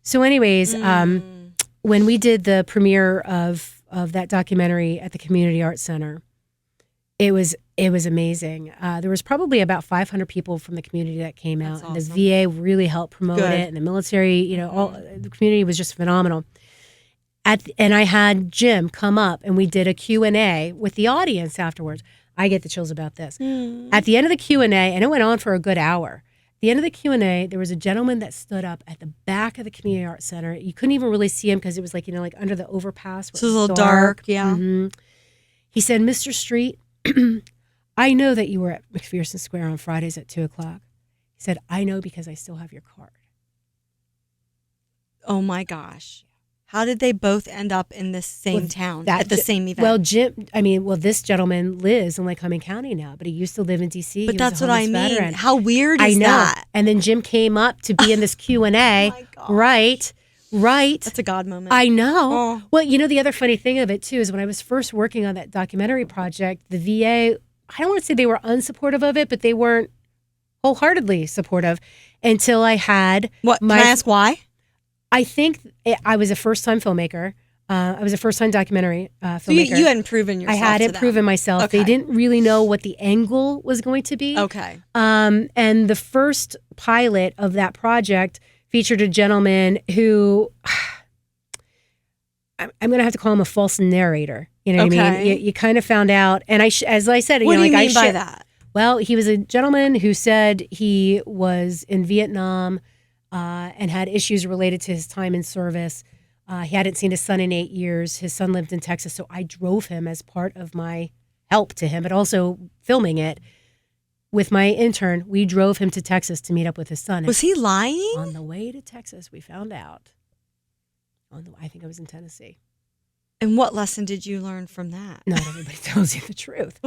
So anyways, when we did the premiere of that documentary at the Community Arts Center, it was amazing. There was probably about 500 people from the community that came out. That's awesome. And the VA really helped promote it, and the military, all the community was just phenomenal. And I had Jim come up, and we did a Q&A with the audience afterwards. I get the chills about this. At the end of the Q&A, and it went on for a good hour. At the end of the Q&A, there was a gentleman that stood up at the back of the Community Arts Center. You couldn't even really see him because it was like under the overpass. So it was a little dark, yeah. Mm-hmm. He said, "Mr. Street, I know that you were at McPherson Square on Fridays at 2:00. He said, "I know because I still have your card." Oh my gosh. How did they both end up in this same town at the same event? Well, this gentleman lives in Lycoming County now, but he used to live in D.C. But that's what I mean. Veteran. How weird is that? And then Jim came up to be in this Q&A. Oh my gosh. Right. That's a God moment. I know. Oh. Well, the other funny thing of it, too, is when I was first working on that documentary project, the VA, I don't want to say they were unsupportive of it, but they weren't wholeheartedly supportive until I had... What? Can I ask why? I think I was a first-time filmmaker. I was a first-time documentary filmmaker. So you hadn't proven yourself. I hadn't proven myself. Okay. They didn't really know what the angle was going to be. Okay. And the first pilot of that project featured a gentleman who I'm going to have to call him a false narrator. You know what I mean? You kind of found out, and as I said, what do you mean by that? Well, he was a gentleman who said he was in Vietnam. And had issues related to his time in service. He hadn't seen his son in 8 years. His son lived in Texas, so I drove him as part of my help to him, but also filming it with my intern. We drove him to Texas to meet up with his son. Was he lying? On the way to Texas, we found out. I think I was in Tennessee. And what lesson did you learn from that? Not everybody tells you the truth.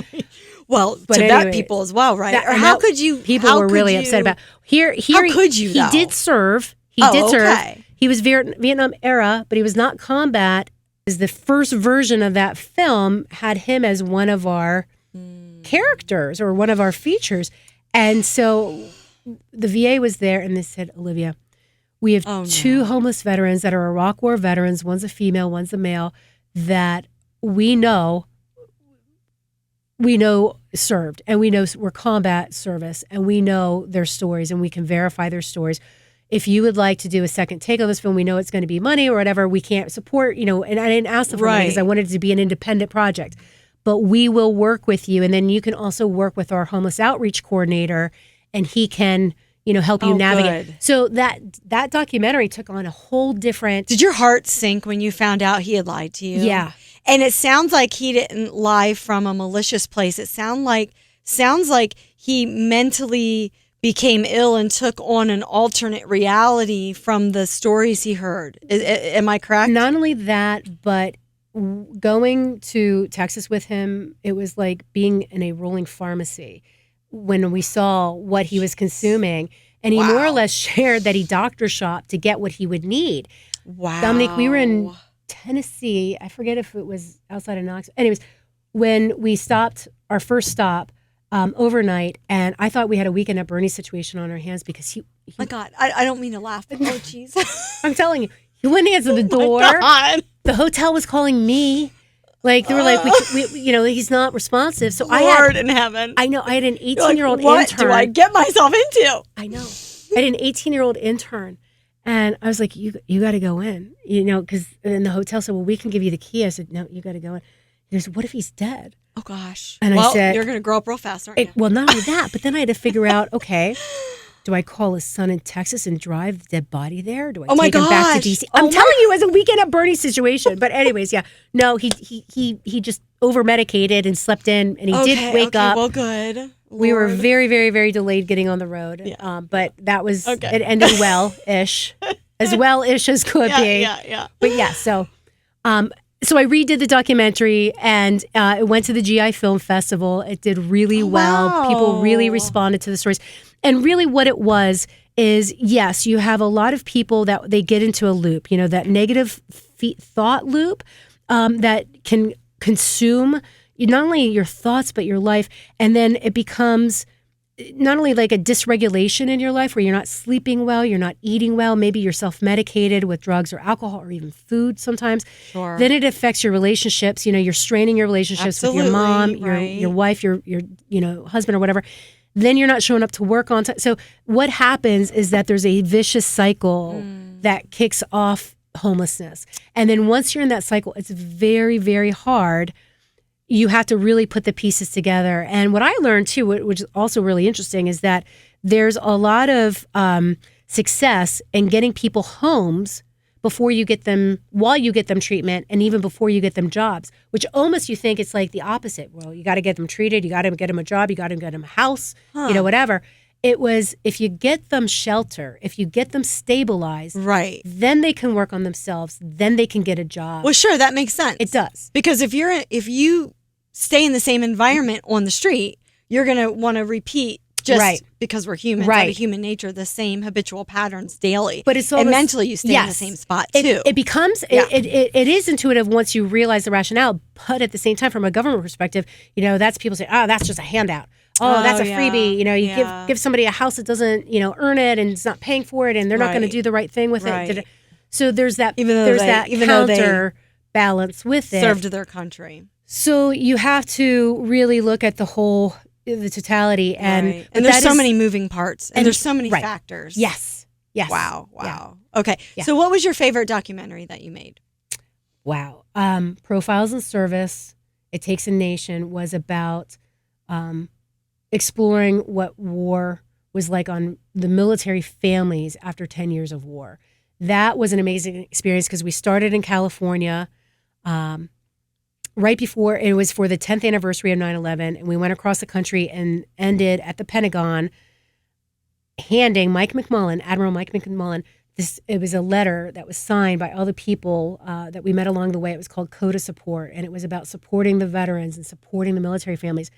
Well, to vet people as well, right? Or how could you? People were really upset about here. How could you? He did serve. He did serve. He was Vietnam era, but he was not combat. Is the first version of that film had him as one of our characters or one of our features, and so the VA was there, and they said, "Olivia, we have two homeless veterans that are Iraq War veterans. One's a female, one's a male." That we know served, and we know were combat service, and we know their stories, and we can verify their stories. If you would like to do a second take on this film, we know it's going to be money or whatever. We can't support, and I didn't ask them for money because I wanted it to be an independent project. But we will work with you, and then you can also work with our homeless outreach coordinator, and he can help you navigate. Good. So that documentary took on a whole different... Did your heart sink when you found out he had lied to you? Yeah. And it sounds like he didn't lie from a malicious place. It sounds like he mentally became ill and took on an alternate reality from the stories he heard. Am I correct? Not only that, but going to Texas with him, it was like being in a rolling pharmacy. When we saw what he was consuming, and he more or less shared that he doctor shopped to get what he would need. Wow. Dominique, we were in Tennessee. I forget if it was outside of Knoxville. Anyways, when we stopped, our first stop overnight, and I thought we had a Weekend at Bernie's situation on our hands because he my God, I don't mean to laugh, but oh, jeez. I'm telling you, he wouldn't answer the door. The hotel was calling me. Like, they were like, we he's not responsive. So Lord in heaven. I know. I had an 18-year-old intern. What do I get myself into? I know. I had an 18-year-old intern. And I was like, you got to go in, because in the hotel said, well, we can give you the key. I said, no, you got to go in. He goes, what if he's dead? Oh, gosh. And I said, you're going to grow up real fast, aren't you? Well, not only that, but then I had to figure out, okay, do I call his son in Texas and drive the dead body there? Do I take him back to D.C.? I'm telling you, it was a weekend at Bernie's situation. But anyways, yeah. No, he just over-medicated and slept in, and he did wake up. Well, good. Lord. We were very, very, very delayed getting on the road. Yeah. But that was, it ended well-ish. As well-ish as could be. Yeah. But yeah, so I redid the documentary, and it went to the GI Film Festival. It did really well. Wow. People really responded to the stories. And really what it was is, yes, you have a lot of people that they get into a loop, that negative thought loop that can consume not only your thoughts, but your life. And then it becomes not only like a dysregulation in your life where you're not sleeping well, you're not eating well, maybe you're self-medicated with drugs or alcohol or even food sometimes. Sure. Then it affects your relationships. You're straining your relationships with your mom, your wife, your husband or whatever. Then you're not showing up to work on time. So what happens is that there's a vicious cycle that kicks off homelessness. And then once you're in that cycle, it's very, very hard. You have to really put the pieces together. And what I learned too, which is also really interesting, is that there's a lot of success in getting people homes before you get them, while you get them treatment, and even before you get them jobs, which almost you think it's like the opposite. Well, you got to get them treated, you got to get them a job, you got to get them a house, whatever. It was, if you get them shelter, if you get them stabilized, right, then they can work on themselves, then they can get a job. Well, sure, that makes sense. It does. Because if you stay in the same environment on the street, you're going to want to repeat just because we're humans, out of human nature, the same habitual patterns daily. But it's almost, and mentally you stay in the same spot too. It becomes, it is intuitive once you realize the rationale, but at the same time, from a government perspective, that's people say, oh, that's just a handout. Oh, that's a freebie. You give somebody a house that doesn't, earn it and it's not paying for it and they're not going to do the right thing with it. So there's that, counter balance with it. Served their country. So you have to really look at the totality. And there's so many moving parts and there's so many factors. Yes. Wow. Yeah. Okay. Yeah. So what was your favorite documentary that you made? Wow. Profiles in Service, It Takes a Nation was about exploring what war was like on the military families after 10 years of war. That was an amazing experience because we started in California right before, it was for the 10th anniversary of 9/11, and we went across the country and ended at the Pentagon handing Admiral Mike McMullen, it was a letter that was signed by all the people that we met along the way. It was called Code of Support, and it was about supporting the veterans and supporting the military families.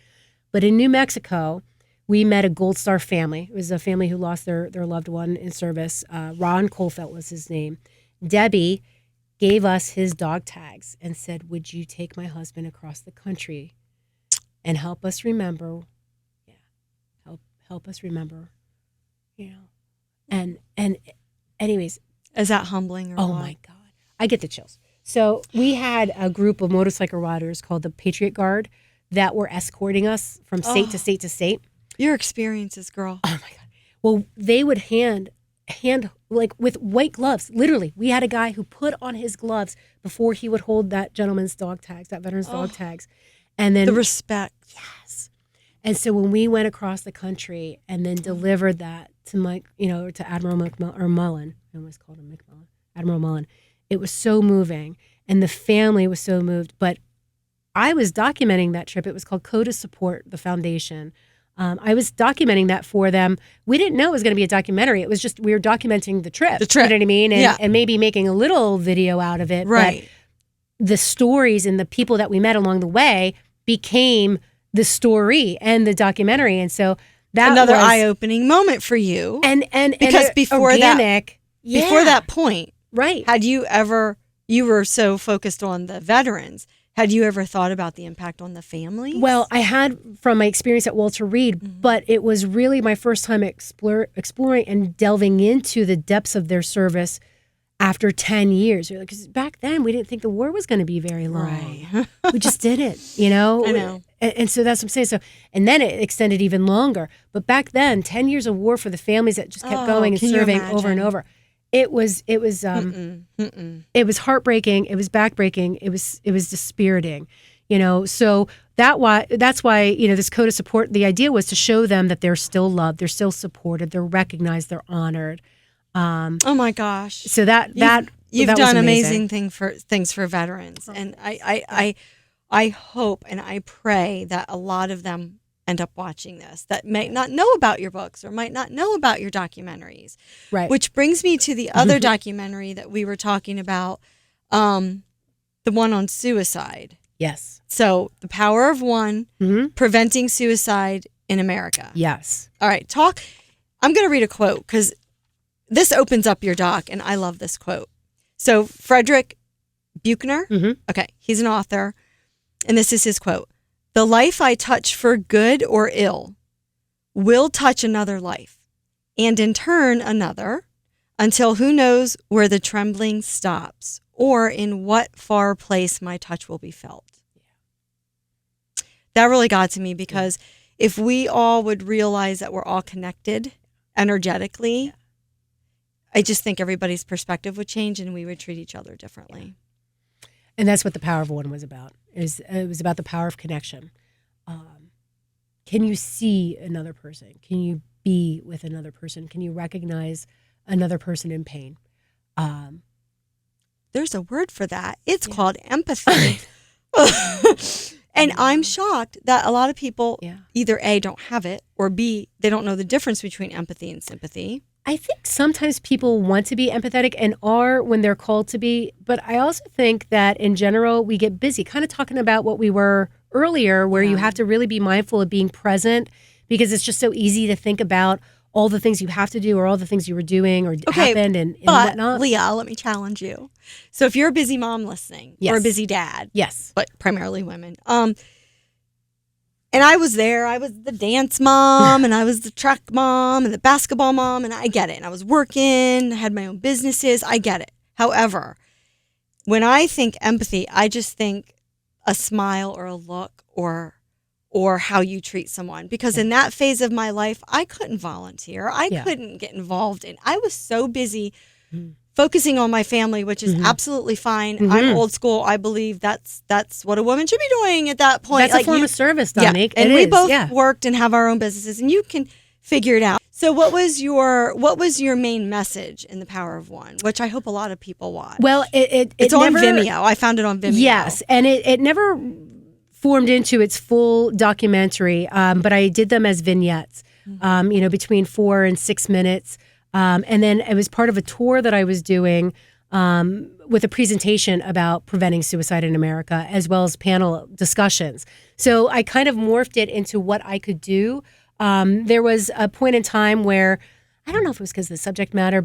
But in New Mexico, we met a Gold Star family. It was a family who lost their loved one in service. Ron Colfelt was his name. Debbie gave us his dog tags and said, would you take my husband across the country and help us remember, help us remember, and anyways. Is that humbling? Oh my God. I get the chills. So we had a group of motorcycle riders called the Patriot Guard that were escorting us from state to state to state. Your experiences, girl. Oh my God. Well, they would hand like with white gloves. Literally, we had a guy who put on his gloves before he would hold that gentleman's dog tags, that veteran's dog tags. And then the respect. Yes. And so when we went across the country and then delivered that to to Admiral Mullen, I almost called him McMullen, Admiral Mullen, it was so moving. And the family was so moved. But I was documenting that trip. It was called Code of Support, the foundation. I was documenting that for them. We didn't know it was going to be a documentary. It was just, we were documenting the trip. You know what I mean? And maybe making a little video out of it. Right. But the stories and the people that we met along the way became the story and the documentary. And so that another was eye-opening moment for you. And because before organic, before that point, right. Had you were so focused on the veterans, had you ever thought about the impact on the families? Well, I had from my experience at Walter Reed, but it was really my first time exploring and delving into the depths of their service after 10 years. Because back then, we didn't think the war was going to be very long. Right. We just didn't, I know. And so that's what I'm saying. So, and then it extended even longer. But back then, 10 years of war for the families that just kept going and serving over and over. It was heartbreaking. It was backbreaking. It was dispiriting, So that's why this code of support. The idea was to show them that they're still loved, they're still supported, they're recognized, they're honored. Oh my gosh! So you've that done was amazing things for veterans, and I hope and I pray that a lot of them end up watching this that may not know about your books or might not know about your documentaries. Right. Which brings me to the other documentary that we were talking about, the one on suicide. Yes. So The Power of One, Preventing Suicide in America. Yes. All right, I'm going to read a quote because this opens up your doc, and I love this quote. So Frederick Buechner, okay, he's an author, and this is his quote. "The life I touch for good or ill will touch another life, and in turn another, until who knows where the trembling stops or in what far place my touch will be felt." That really got to me because if we all would realize that we're all connected energetically, I just think everybody's perspective would change and we would treat each other differently. And that's what The Power of One was about. It was about the power of connection. Can you see another person? Can you be with another person? Can you recognize another person in pain? There's a word for that. It's called empathy. And I'm shocked that a lot of people either A, don't have it, or B, they don't know the difference between empathy and sympathy. I think sometimes people want to be empathetic and are when they're called to be, but I also think that in general, we get busy, kind of talking about what we were earlier, where you have to really be mindful of being present because it's just so easy to think about all the things you have to do or all the things you were doing or happened and whatnot. Leah, let me challenge you. So if you're a busy mom listening or a busy dad, but primarily women, and I was there. I was the dance mom, and I was the track mom, and the basketball mom, and I get it. And I was working, I had my own businesses. I get it. However, when I think empathy, I just think a smile or a look or how you treat someone. Because in that phase of my life, I couldn't volunteer. I couldn't get involved in. I was so busy focusing on my family, which is absolutely fine. I'm old school. I believe that's what a woman should be doing at that point. That's a form of service, Dominique. And we both worked and have our own businesses, and you can figure it out. So what was your main message in The Power of One, which I hope a lot of people watch? Well, it's on Vimeo. I found it on Vimeo. Yes, and it never formed into its full documentary, but I did them as vignettes, between 4 and 6 minutes. And then it was part of a tour that I was doing with a presentation about preventing suicide in America, as well as panel discussions. So I kind of morphed it into what I could do. There was a point in time where, I don't know if it was because of the subject matter,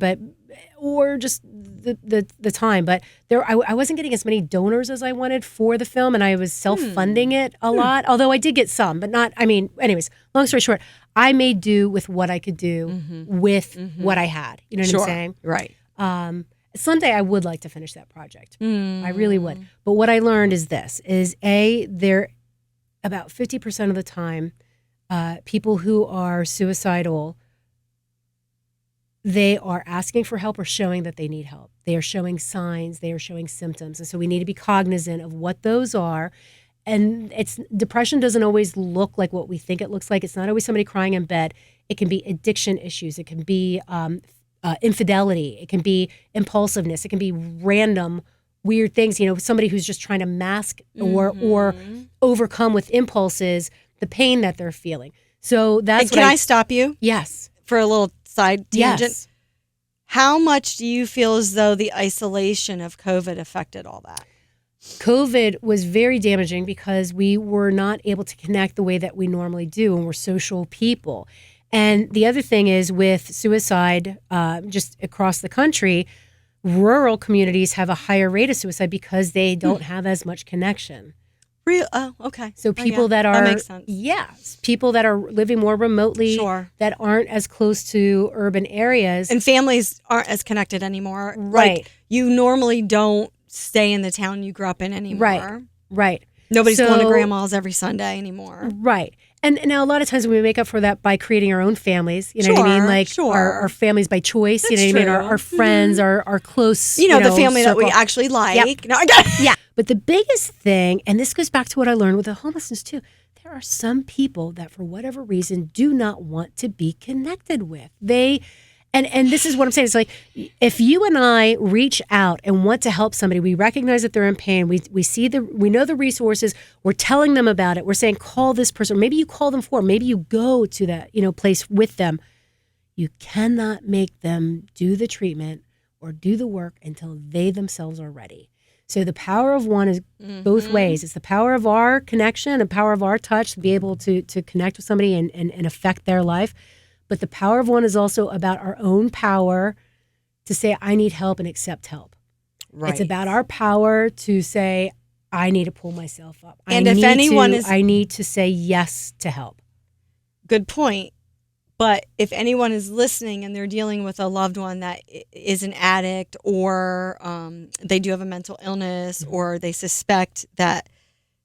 or just the time, but I wasn't getting as many donors as I wanted for the film, and I was self-funding it a lot, although I did get some, but not, anyways, long story short, I made do with what I could do with what I had. You know what I'm saying? Right. Someday I would like to finish that project. I really would. But what I learned is this, they're about 50% of the time, people who are suicidal, they are asking for help or showing that they need help. They are showing signs, they are showing symptoms. And so we need to be cognizant of what those are. And depression doesn't always look like what we think it looks like. It's not always somebody crying in bed. It can be addiction issues. It can be infidelity. It can be impulsiveness. It can be random weird things. Somebody who's just trying to mask or overcome with impulses the pain that they're feeling. So that's. And can I stop you? Yes. For a little side tangent. Yes. How much do you feel as though the isolation of COVID affected all that? COVID was very damaging because we were not able to connect the way that we normally do, and we're social people. And the other thing is with suicide, just across the country, rural communities have a higher rate of suicide because they don't have as much connection. Real? Oh, okay. So people that makes sense. Yes, people that are living more remotely, that aren't as close to urban areas, and families aren't as connected anymore. Right. Like, you normally don't stay in the town you grew up in anymore. Right. Nobody's going to grandma's every Sunday anymore. Right. And now a lot of times we make up for that by creating our own families. You know what I mean? Like our families by choice. That's you know what I mean? Our friends, our close. The family circle that we actually like. Yep. No, yeah. But the biggest thing, and this goes back to what I learned with the homelessness too. There are some people that for whatever reason do not want to be connected with. And this is what I'm saying. It's like if you and I reach out and want to help somebody, we recognize that they're in pain. We know the resources. We're telling them about it. We're saying call this person. Maybe you call them maybe you go to that place with them. You cannot make them do the treatment or do the work until they themselves are ready. So the power of one is both ways. It's the power of our connection, the power of our touch to be able to connect with somebody and affect their life. But the power of one is also about our own power to say, I need help and accept help. Right. It's about our power to say, I need to pull myself up. I need to say yes to help. Good point. But if anyone is listening and they're dealing with a loved one that is an addict or they do have a mental illness or they suspect that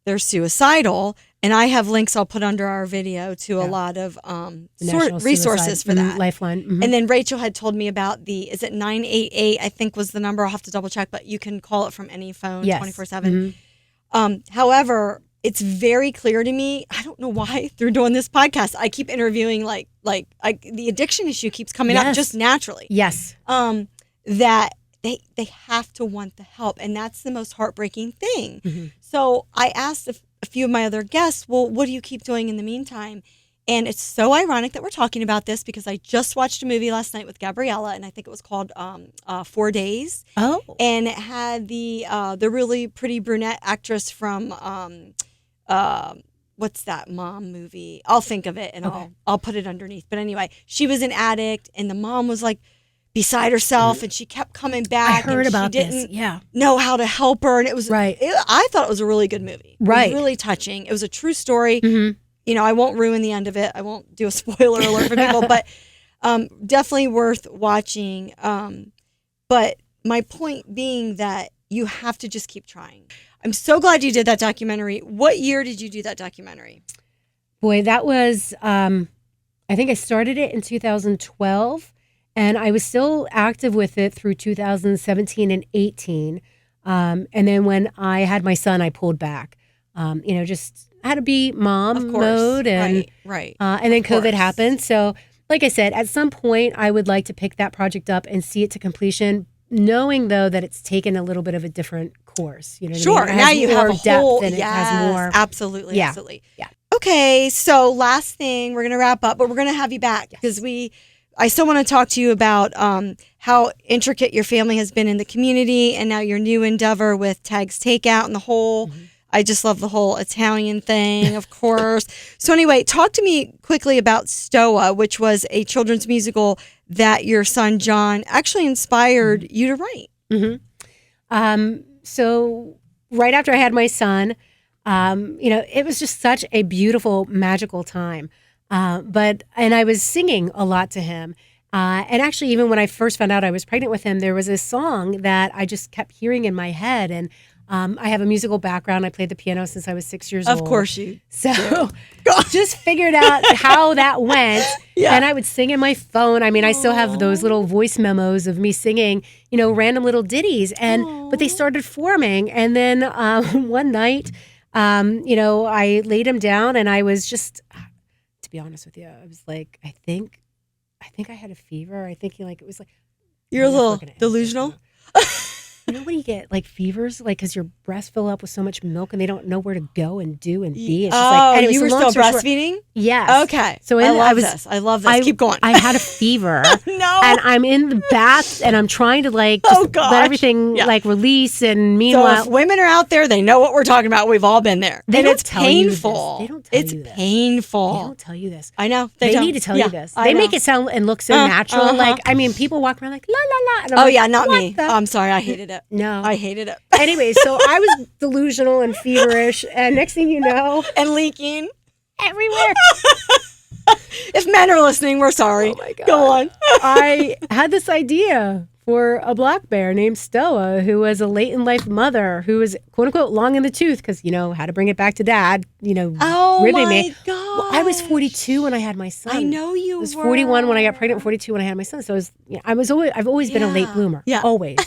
they're suicidal, and I have links I'll put under our video to a lot of resources for that. Lifeline. Mm-hmm. And then Rachel had told me about is it 988, I think was the number. I'll have to double check, but you can call it from any phone 24/7. However, it's very clear to me, I don't know why, through doing this podcast, I keep interviewing the addiction issue keeps coming up just naturally. Yes. That they have to want the help. And that's the most heartbreaking thing. Mm-hmm. So I asked a few of my other guests, well, what do you keep doing in the meantime? And it's so ironic that we're talking about this because I just watched a movie last night with Gabriella, and I think it was called 4 Days. Oh. And it had the really pretty brunette actress from what's that mom movie? I'll think of it and I'll put it underneath. But anyway, she was an addict, and the mom was like beside herself, and she kept coming back. I heard about this. She didn't know how to help her, and it was I thought it was a really good movie. Right, it was really touching. It was a true story. Mm-hmm. I won't ruin the end of it. I won't do a spoiler alert for people, but definitely worth watching. But my point being that you have to just keep trying. I'm so glad you did that documentary. What year did you do that documentary? Boy, that was I think I started it in 2012. And I was still active with it through 2017 and 18. And then when I had my son, I pulled back. Just had to be mom mode. And, right. And then COVID happened. So like I said, at some point, I would like to pick that project up and see it to completion, knowing, though, that it's taken a little bit of a different course. You know what I mean? Now you have a whole, it has more. Absolutely. Yeah. Okay, so last thing, we're going to wrap up, but we're going to have you back because I still want to talk to you about how intricate your family has been in the community and now your new endeavor with Tag's Takeout and the whole, I just love the whole Italian thing, of course. So anyway, talk to me quickly about Stoa, which was a children's musical that your son, John, actually inspired you to write. Mm-hmm. So right after I had my son, it was just such a beautiful, magical time. And I was singing a lot to him. And actually, even when I first found out I was pregnant with him, there was a song that I just kept hearing in my head. And I have a musical background. I played the piano since I was 6 years old. Of course you So just figured out how that went. And I would sing in my phone. I mean, I still have those little voice memos of me singing, random little ditties. But they started forming. And then one night, I laid him down and I was just... To be honest with you, I was like, I think I had a fever. I think it was like you're a little delusional. When you get like fevers, like because your breasts fill up with so much milk and they don't know where to go and do and be. It's just like, anyway, you were still breastfeeding? Yes. Okay. So I love this. Keep going. I had a fever. No. And I'm in the bath and I'm trying to let everything release. And meanwhile, so if women are out there, they know what we're talking about. We've all been there. It's painful. They don't tell you this. It's painful. They don't tell you this. I know. They need to tell you this. They make it sound and look so natural. People walk around like la la la. And not me. I'm sorry. I hated it. No. I hated it. Anyway, so I was delusional and feverish, and next thing you know, and leaking everywhere. If men are listening, we're sorry. Oh my God. Go on. I had this idea for a black bear named Stoa, who was a late in life mother who was quote unquote long in the tooth because had to bring it back to dad. Oh ribbing my me. God. I was 42 when I had my son. I know you. I was 41 when I got pregnant. 42 when I had my son. So I've always been a late bloomer. Yeah. Always.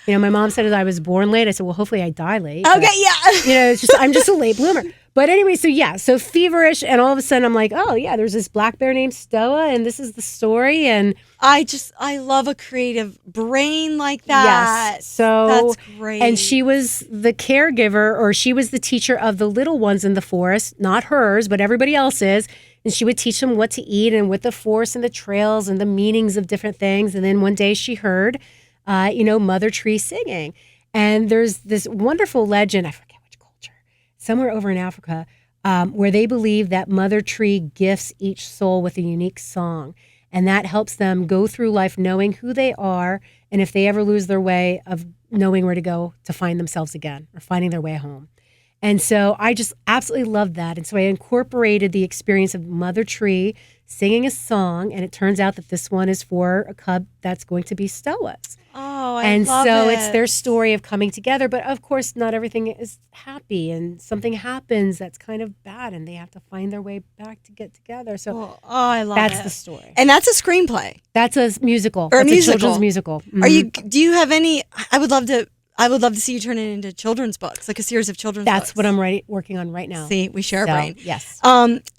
My mom said that I was born late. I said, well, hopefully I die late. Okay. But, I'm just a late bloomer. But anyway, so feverish, and all of a sudden I'm like, oh yeah, there's this black bear named Stoa, and this is the story. And I love a creative brain like that. Yes. So that's great. And she was the caregiver, or she was the teacher of the little ones in the forest, not hers, but everybody else's. And she would teach them what to eat and with the forest and the trails and the meanings of different things. And then one day she heard, Mother Tree singing. And there's this wonderful legend, I forget which culture, somewhere over in Africa, where they believe that Mother Tree gifts each soul with a unique song. And that helps them go through life knowing who they are, and if they ever lose their way, of knowing where to go to find themselves again or finding their way home. And so I just absolutely loved that. And so I incorporated the experience of Mother Tree singing a song, and it turns out that this one is for a cub that's going to be Stoa's. Oh, I and love so it. It's their story of coming together, but of course not everything is happy, and something happens that's kind of bad, and they have to find their way back to get together. So I love that's it. the story. And that's a screenplay. That's a musical. Or a musical. Children's musical. Mm-hmm. Do you have any? I would love to see you turn it into children's books, like a series of children's books. That's what I'm working on right now. See, we share a brain. Yes.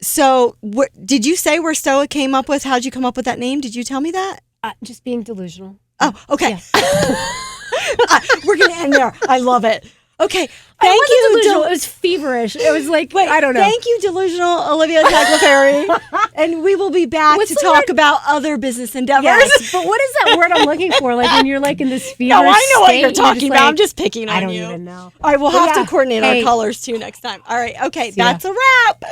So did you say where Stoa came up with? How'd you come up with that name? Did you tell me that? Just being delusional. Oh, okay. Yeah. We're going to end there. I love it. Okay. Thank you. Delusional. It was feverish. It was like, I don't know. Thank you, delusional Alivia Tagliaferri. And we will be back to talk about other business endeavors. Yes, but what is that word I'm looking for? Like when you're like in this feverish No, I know what state, you're talking about. Like, I'm just picking on you. I don't even know. All right, we'll have to coordinate our colors too next time. All right. Okay. That's a wrap.